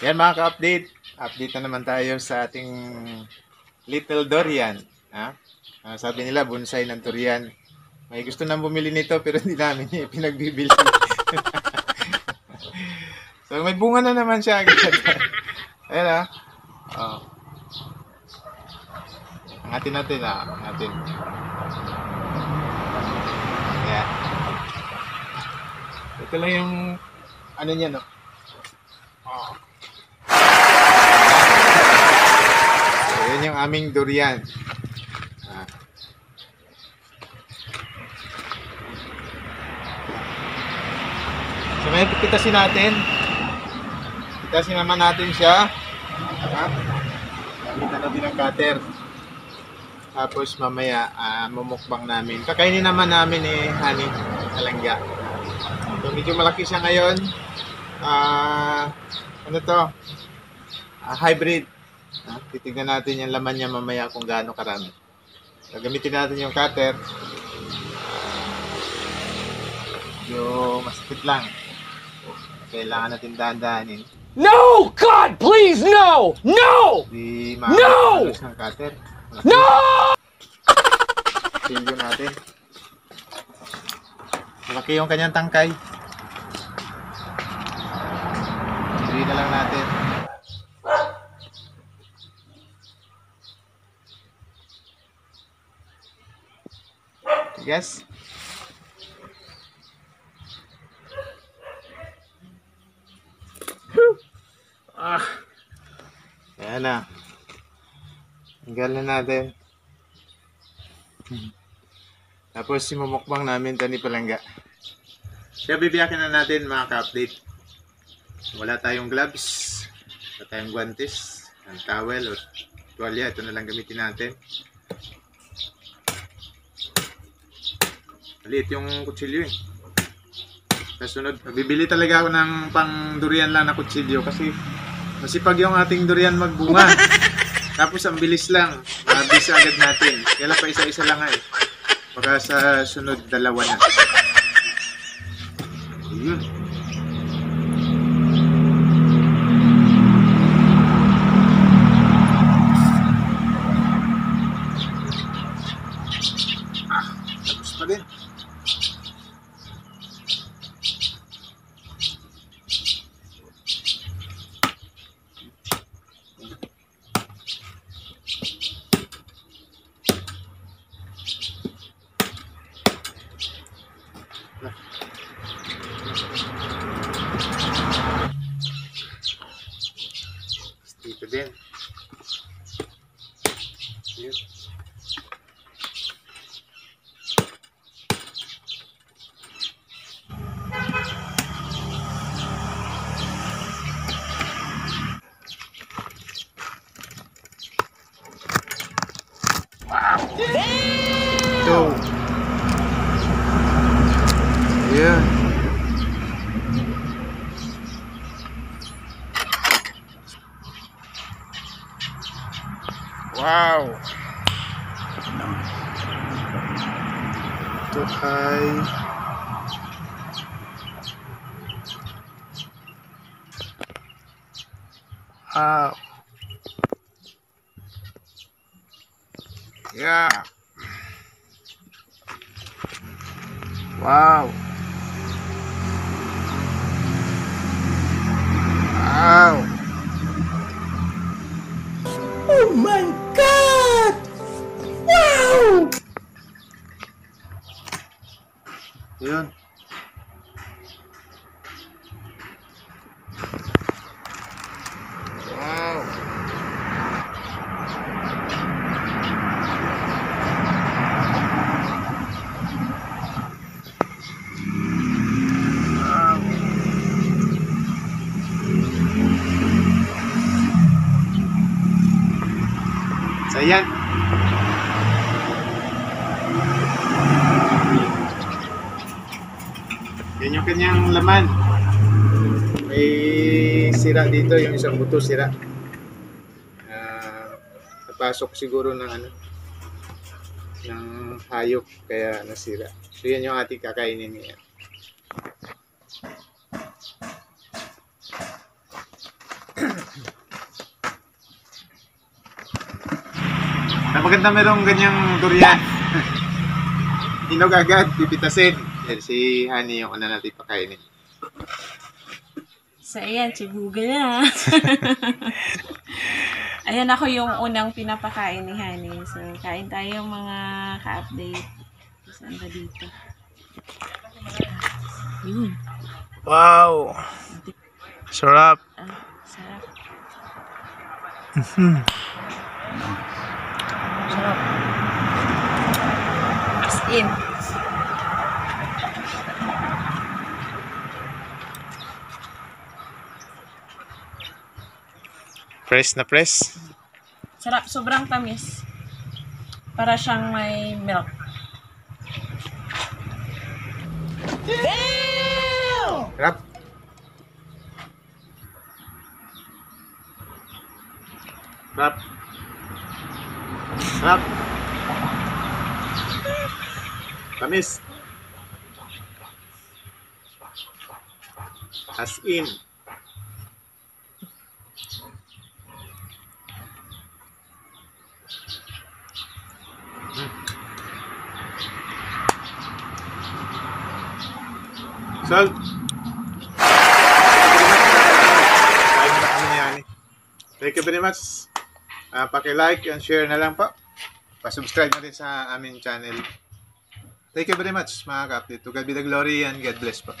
Yan mga ka-update. Update na naman tayo sa ating little durian. Ha? Sabi nila bonsai ng durian. May gusto nang bumili nito pero hindi namin pinagbibili. So may bunga na naman siya agad. Ayan ha. Oh. Angatin natin ha. Angatin. Ayan. Ito lang yung ano niya no. Oh. So, yan yung aming durian. So ngayon pipitasin natin. Pipitasin naman natin siya. Gamitan natin ng cutter. Tapos mamaya mumukbang namin. Kakainin naman namin honey talangga. So medyo malaki siya ngayon. Ano to? Hybrid. Titignan natin yung laman niya mamaya kung gaano karami. Gagamitin natin yung cutter. Medyo masakit lang. Kailangan natin dahan-dahanin. No! God, please, no! No! Di No! maalas ng cutter. No! Silyo natin. Malaki yung kanyang tangkay. Silyo na lang natin. Yes. Ayan na. Tanggal na natin. Tapos simumukbang namin ito ni Palangga. Kaya bibiyakin na natin mga ka-update. Wala tayong gloves. Wala tayong guantes. Ang towel o tuwalya. Ito na lang gamitin natin. Maliit yung kutsilyo eh. Kasunod, bibili talaga ako ng pang durian lang na kutsilyo kasi masipag yung ating durian magbunga. Tapos ang bilis lang. Mabisa agad natin. Kaya pa isa-isa lang eh. Baka sa sunod dalawa na. Ayun. Tapos pa din. Dito din. Yun. Wow! Ito. Ayan. Wow! Ito ay wow! Yeah! Wow! Wow! Oh my God! Wow! Yun. Wow! So yan. Yan yung kanyang laman. May sira dito, yung isang buto sira. Napasok siguro ng ng hayop kaya nasira. So yan yung ating kakainin niya. Na maganda merong ganyang durian. Hinog agad, pipitasin. Yan, si Honey yung una natin pakainin. So, ayan, siguga na. Ayan ako yung unang pinapakain ni Honey. So, kain tayo mga ka-update. Saan ba dito? Yun. Wow! Sarap! Sarap. Sarap. As in. Press na press. Sarap. Sobrang tamis. Para siyang may milk. Sarap. Sarap. Sarap. Tamis. As in. Salt. Kain na kami ni Ani. Thank you very much. Paki-like and share na lang po. Pa-subscribe na rin sa aming channel. Thank you very much mga ka-update. To God be the glory and God bless po.